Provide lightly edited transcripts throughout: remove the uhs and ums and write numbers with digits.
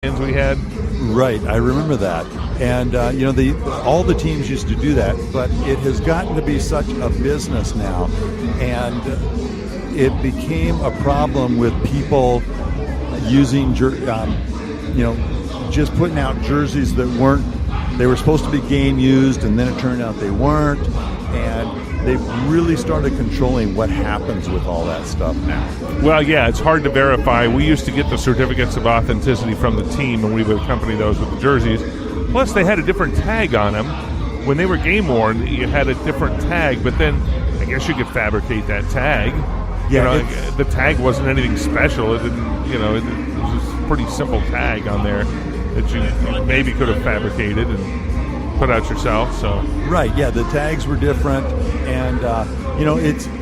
we had. Right, I remember that. And, all the teams used to do that, but it has gotten to be such a business now. And it became a problem with people using, just putting out jerseys that they were supposed to be game used, and then it turned out they weren't. And they've really started controlling what happens with all that stuff now. Well, yeah, it's hard to verify. We used to get the certificates of authenticity from the team, and we would accompany those with the jerseys. Plus, they had a different tag on them. When they were game worn, you had a different tag, but then I guess you could fabricate that tag. Yeah, the tag wasn't anything special. It didn't, it was just a pretty simple tag on there that you maybe could have fabricated and put out yourself. So right, yeah, the tags were different, and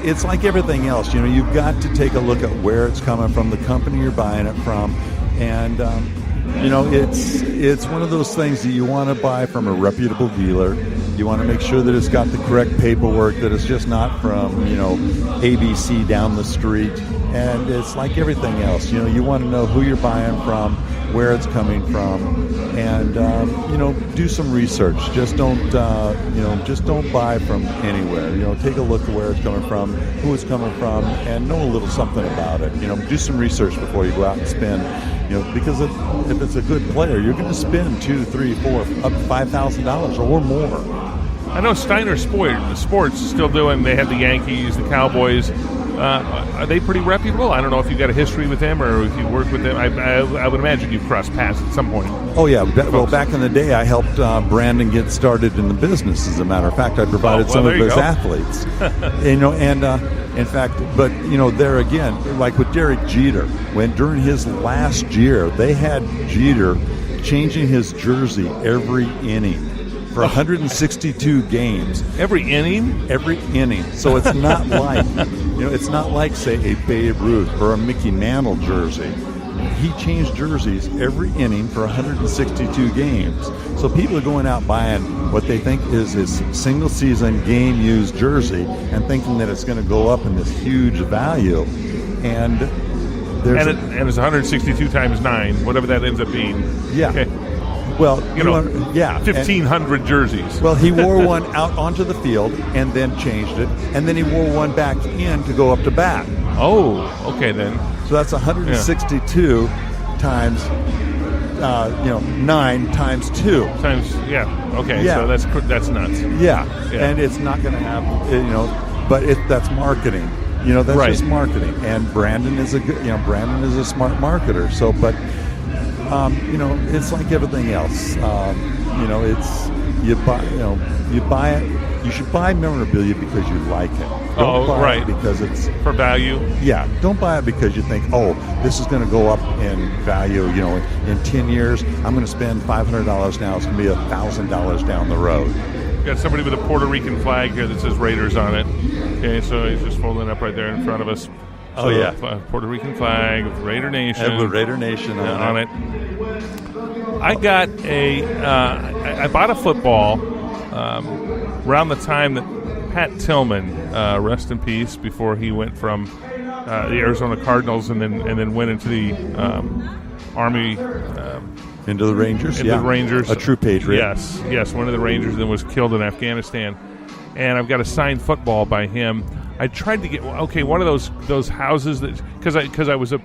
it's like everything else. You've got to take a look at where it's coming from, the company you're buying it from, and it's one of those things that you want to buy from a reputable dealer. You want to make sure that it's got the correct paperwork, that it's just not from ABC down the street. And it's like everything else. You want to know who you're buying from, where it's coming from, and do some research. Just don't buy from anywhere. Take a look at where it's coming from, who it's coming from, and know a little something about it. Do some research before you go out and spend. Because if it's a good player, you're going to spend $2, $3, $4, up to $5,000 or more. I know Steiner Sports is still doing. They have the Yankees, the Cowboys. Are they pretty reputable? I don't know if you've got a history with them or if you work with them. I would imagine you've crossed paths at some point. Oh, yeah. Well, back in the day, I helped Brandon get started in the business. As a matter of fact, I provided some of his athletes. In fact, but there again, like with Derek Jeter, when during his last year, they had Jeter changing his jersey every inning. For 162 games. Every inning? Every inning. So it's not like, it's not like, say, a Babe Ruth or a Mickey Mantle jersey. He changed jerseys every inning for 162 games. So people are going out buying what they think is his single-season game-used jersey and thinking that it's going to go up in this huge value. And it's 162 times 9, whatever that ends up being. Yeah. Okay. Well, 1,500 jerseys. Well, he wore one out onto the field and then changed it, and then he wore one back in to go up to bat. Oh, okay then. So that's 162 times, 9 times 2. Okay. Yeah. So that's nuts. Yeah. And it's not going to have, but that's marketing. That's right. Just marketing. And Brandon is Brandon is a smart marketer. So, but. It's like everything else. It's you buy it. You should buy memorabilia because you like it. Don't buy it because it's for value. Yeah, don't buy it because you think, this is going to go up in value. In 10 years, I'm going to spend $500 now. It's going to be $1,000 down the road. Got somebody with a Puerto Rican flag here that says Raiders on it. Okay, so he's just folding up right there in front of us. So Puerto Rican flag with Raider Nation. And with Raider Nation on it. I got I bought a football around the time that Pat Tillman, rest in peace, before he went from the Arizona Cardinals and then went into the Army. Into the Rangers? Into the Rangers. A true patriot. Yes, one of the Rangers, and was killed in Afghanistan. And I've got a signed football by him. I tried to get one of those houses that because I was a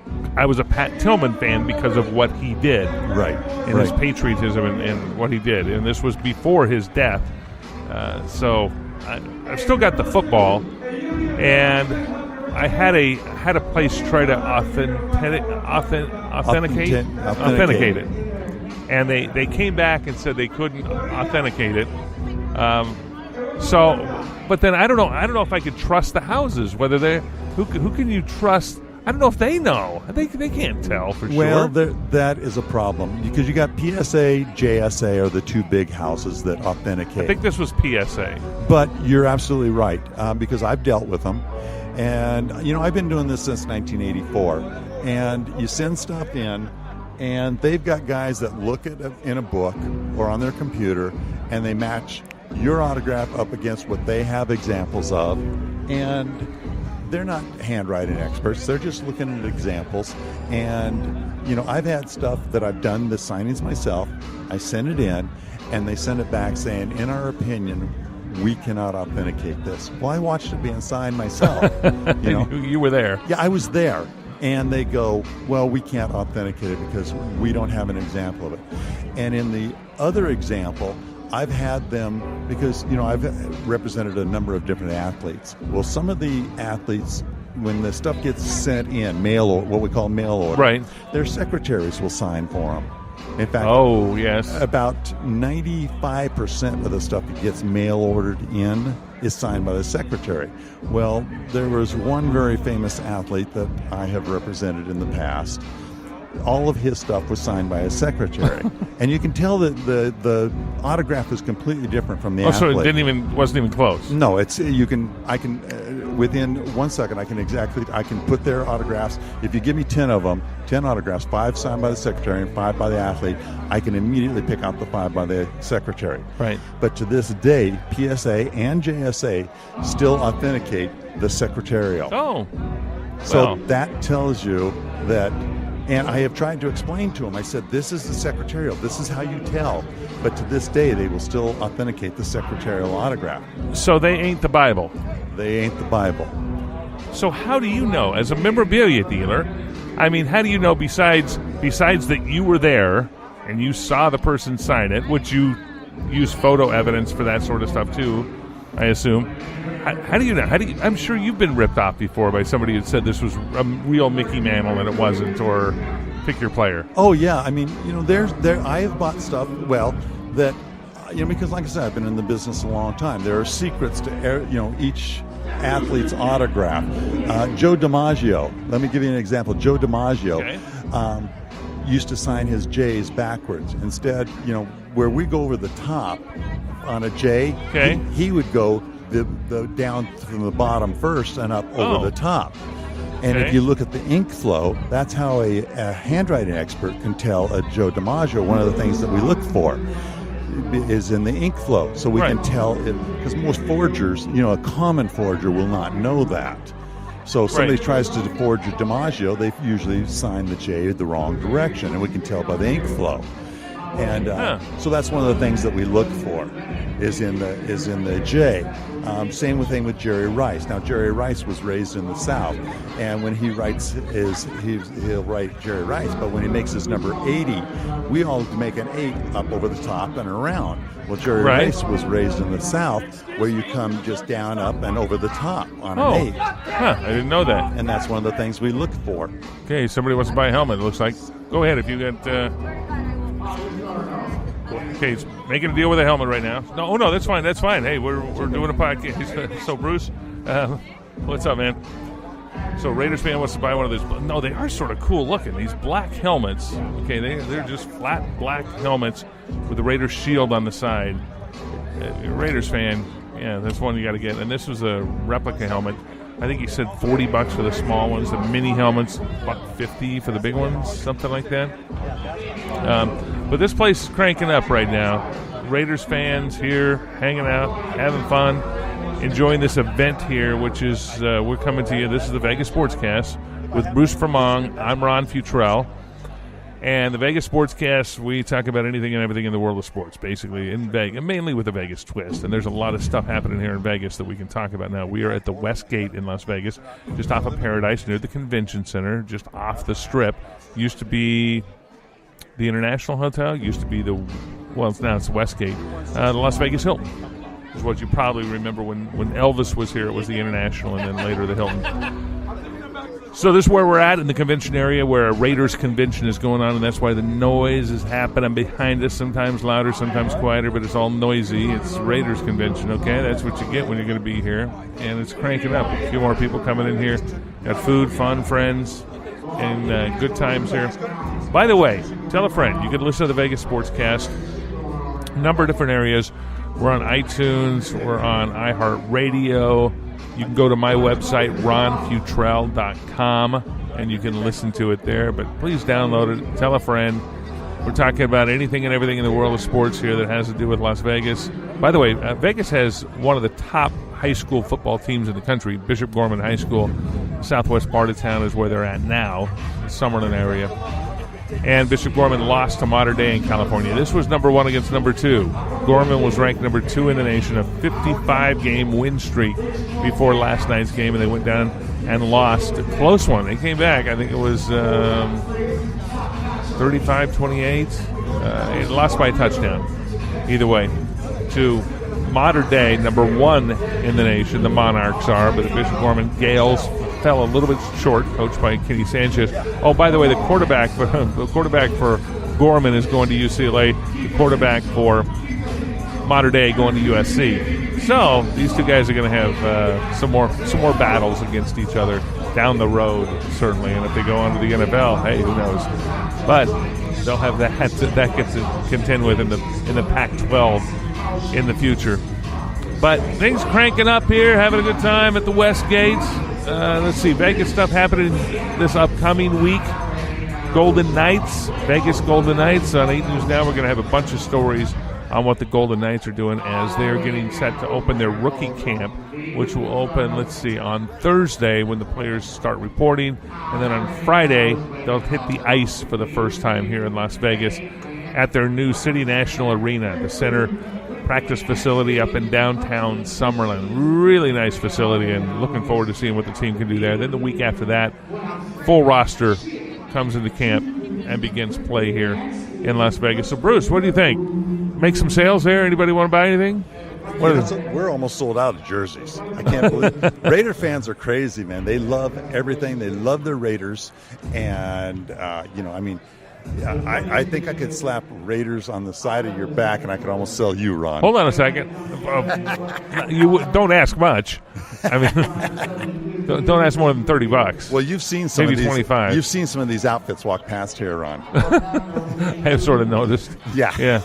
Pat Tillman fan because of what he did, right, and his patriotism and what he did, and this was before his death. So I've still got the football, and I had a place try to authenticate it, and they came back and said they couldn't authenticate it. But then I don't know if I could trust the houses. Whether they who can you trust? I don't know if they know. They can't tell for sure. Well, that is a problem because you got PSA, JSA are the two big houses that authenticate. I think this was PSA. But you're absolutely right because I've dealt with them, and I've been doing this since 1984. And you send stuff in, and they've got guys that look at it in a book or on their computer, and they match your autograph up against what they have examples of, and they're not handwriting experts. They're just looking at examples. And, I've had stuff that I've done the signings myself. I send it in, and they send it back saying, in our opinion, we cannot authenticate this. Well, I watched it being signed myself. You were there. Yeah, I was there. And they go, well, we can't authenticate it because we don't have an example of it. And in the other example, I've had them, because, I've represented a number of different athletes. Well, some of the athletes, when the stuff gets sent in, what we call mail order, right, their secretaries will sign for them. In fact, about 95% of the stuff that gets mail ordered in is signed by the secretary. Well, there was one very famous athlete that I have represented in the past. All of his stuff was signed by his secretary, and you can tell that the autograph is completely different from the athlete. So it wasn't even close. No, I can within 1 second I can put their autographs. If you give me 10 of them, 10 autographs, 5 signed by the secretary and 5 by the athlete, I can immediately pick out the 5 by the secretary. Right. But to this day, PSA and JSA still authenticate the secretarial. Oh, so that tells you that. And I have tried to explain to them, I said, this is the secretarial, this is how you tell. But to this day, they will still authenticate the secretarial autograph. So they ain't the Bible. They ain't the Bible. So how do you know, as a memorabilia dealer, I mean, how do you know, besides that you were there and you saw the person sign it, which you use photo evidence for that sort of stuff too, I assume. How do you know? I'm sure you've been ripped off before by somebody who said this was a real Mickey Mantle and it wasn't, or pick your player. Oh yeah, I mean, I have bought stuff. Well, that because like I said, I've been in the business a long time. There are secrets to each athlete's autograph. Joe DiMaggio. Let me give you an example. Joe DiMaggio used to sign his J's backwards. Instead, where we go over the top on a J, he would go the down from the bottom first and up over the top. And if you look at the ink flow, that's how a handwriting expert can tell a Joe DiMaggio. One of the things that we look for is in the ink flow. So we can tell it, because most forgers, a common forger will not know that. So if somebody tries to forge a DiMaggio, they usually sign the J the wrong direction, and we can tell by the ink flow. And so that's one of the things that we look for is in the J. Same thing with Jerry Rice. Now Jerry Rice was raised in the South, and when he writes he'll write Jerry Rice, but when he makes his number 80, we all make an 8 up over the top and around. Well, Jerry Rice was raised in the South, where you come just down, up, and over the top on an 8. I didn't know that. And that's one of the things we look for. Okay, somebody wants to buy a helmet, it looks like. Go ahead if you got... Okay, he's making a deal with a helmet right now. No, that's fine. That's fine. Hey, we're doing a podcast. So, Bruce, what's up, man? So, Raiders fan wants to buy one of those. No, they are sort of cool looking. These black helmets. Okay, they're just flat black helmets with the Raiders shield on the side. Raiders fan, yeah, that's one you got to get. And this was a replica helmet. I think he said $40 for the small ones. The mini helmets, $150 for the big ones, something like that. But this place is cranking up right now. Raiders fans here, hanging out, having fun, enjoying this event here, which is we're coming to you. This is the Vegas Sportscast with Bruce Vermong. I'm Ron Futrell. And the Vegas Sportscast, we talk about anything and everything in the world of sports, basically, in Vegas, mainly with a Vegas twist. And there's a lot of stuff happening here in Vegas that we can talk about now. We are at the Westgate in Las Vegas, just off of Paradise, near the Convention Center, just off the Strip. Used to be the International Hotel, used to be now it's Westgate. The Las Vegas Hilton is what you probably remember when Elvis was here. It was the International, and then later the Hilton. So this is where we're at in the convention area, where a Raiders convention is going on, and that's why the noise is happening behind us, sometimes louder, sometimes quieter, but it's all noisy. It's Raiders convention, okay? That's what you get when you're going to be here, and it's cranking up. A few more people coming in here. Got food, fun, friends, and good times here. By the way, tell a friend. You can listen to the Vegas Sportscast. A number of different areas. We're on iTunes. We're on iHeartRadio. You can go to my website, ronfutrell.com, and you can listen to it there. But please download it. Tell a friend. We're talking about anything and everything in the world of sports here that has to do with Las Vegas. By the way, Vegas has one of the top high school football teams in the country. Bishop Gorman High School, southwest part of town, is where they're at now, the Summerlin area. And Bishop Gorman lost to Mater Dei in California. This was number 1 against number 2. Gorman was ranked number 2 in the nation, a 55-game win streak before last night's game, and they went down and lost a close one. They came back. I think it was 35-28. It lost by a touchdown. Either way, to Mater Dei, number 1 in the nation, the Monarchs are, but the Bishop Gorman Gales fell a little bit short, coached by Kenny Sanchez. Oh, by the way, the quarterback for Gorman is going to UCLA. The quarterback for Mater Dei going to USC. So these two guys are going to have some more battles against each other down the road, certainly. And if they go on to the NFL, hey, who knows? But they'll have that gets to contend with in the Pac-12 in the future. But things cranking up here, having a good time at the Westgate. Let's see, Vegas stuff happening this upcoming week. Golden Knights, Vegas Golden Knights on 8 News Now. We're going to have a bunch of stories on what the Golden Knights are doing as they're getting set to open their rookie camp, which will open, on Thursday when the players start reporting. And then on Friday, they'll hit the ice for the first time here in Las Vegas at their new City National Arena, the center practice facility up in downtown Summerlin. Really nice facility, and looking forward to seeing what the team can do there. Then the week after that, full roster comes into camp and begins play here in Las Vegas. So, Bruce, what do you think? Make some sales there? Anybody want to buy anything? We're almost sold out of jerseys. I can't believe it. Raider fans are crazy, man. They love everything. They love their Raiders. And, I think I could slap Raiders on the side of your back, and I could almost sell you, Ron. Hold on a second. You don't ask much. I mean, don't ask more than $30. Well, you've seen some maybe of these, $25. You've seen some of these outfits walk past here, Ron. I've sort of noticed. Yeah.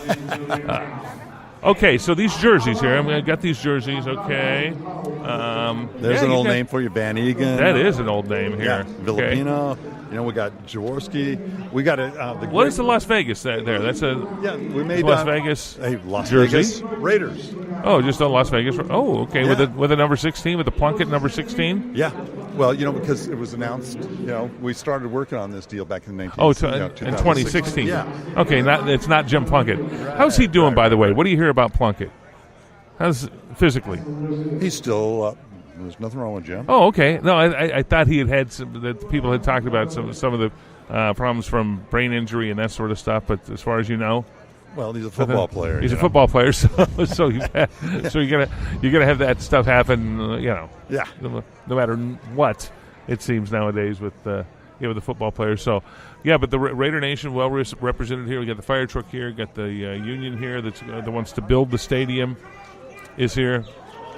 Okay, so these jerseys here. I got these jerseys. Okay. There's an old name for you, Van Egan. That is an old name here. Yeah, Filipino. Okay. We got Jaworski. We got what is the Las Vegas there? That's we made Las Vegas. Las jersey? Vegas Raiders. Oh, just a Las Vegas. Oh, okay. Yeah. With a number 16, with the Plunkett number 16. Yeah. Well, because it was announced. We started working on this deal back in in 2016. Yeah. Okay. It's not Jim Plunkett. How's he doing, by the way? What do you hear about Plunkett? How's physically? He's still. There's nothing wrong with Jim. Oh, okay. No, I thought he had that people had talked about some of the problems from brain injury and that sort of stuff. But as far as you know, well, he's a football player. He's a football player, so you're gonna have that stuff happen. Yeah. No matter what, it seems nowadays with the football players. So, yeah, but the Raider Nation well represented here. We got the fire truck here. Got the union here that's the wants to build the stadium is here.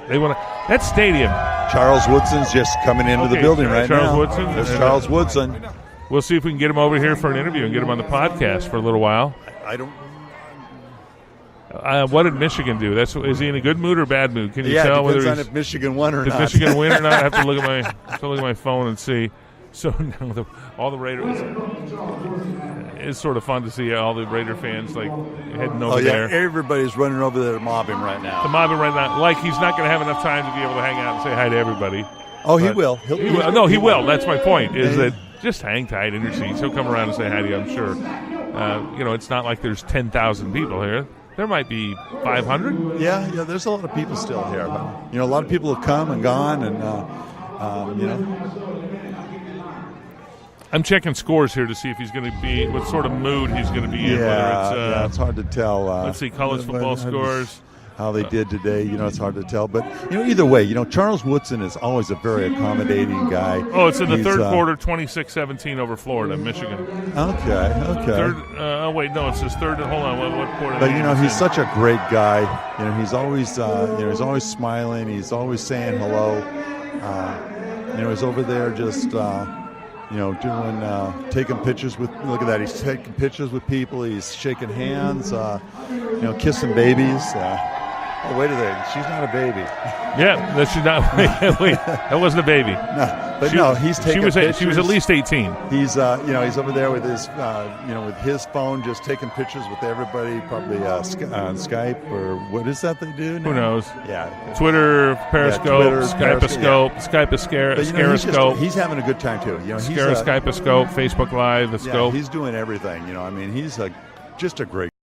They want that stadium. Charles Woodson's just coming into the building right now. Charles Woodson. There's Charles Woodson. We'll see if we can get him over here for an interview and get him on the podcast for a little while. I don't. What did Michigan do? Is he in a good mood or bad mood? Can you tell whether he's if Michigan won or did not? Michigan win or not? I have to look at my phone and see. So now all the Raiders. It's sort of fun to see all the Raider fans heading over there. Everybody's running over there to mob him right now. Like he's not going to have enough time to be able to hang out and say hi to everybody. Oh, he will. He will. No, he will. That's my point. Is that just hang tight in your seats. He'll come around and say hi to you. I'm sure. It's not like there's 10,000 people here. There might be 500. Yeah. There's a lot of people still here, but a lot of people have come and gone, and I'm checking scores here to see if he's going to be what sort of mood he's going to be in. Yeah, it's hard to tell. Let's see college football scores. How they did today, it's hard to tell. But either way, Charles Woodson is always a very accommodating guy. Oh, it's in the third quarter, 26-17 over Florida, Michigan. Okay. Third. It says third. Hold on, what quarter? But he's such a great guy. He's always he's always smiling. He's always saying hello. He's over there just. Doing taking pictures with. Look at that! He's taking pictures with people. He's shaking hands. Kissing babies. Oh, wait a second. She's not a baby. Yeah, that should not. Wait, that wasn't a baby. No, but no, he's taking pictures. She was at least 18. He's, he's over there with his, with his phone, just taking pictures with everybody, probably on Skype or what is that they do now? Who knows? Yeah. Twitter, Periscope, Skypeoscope, Skypeoscope. He's having a good time too. Skypeoscope, Facebook Live, the Scope. He's doing everything. He's just a great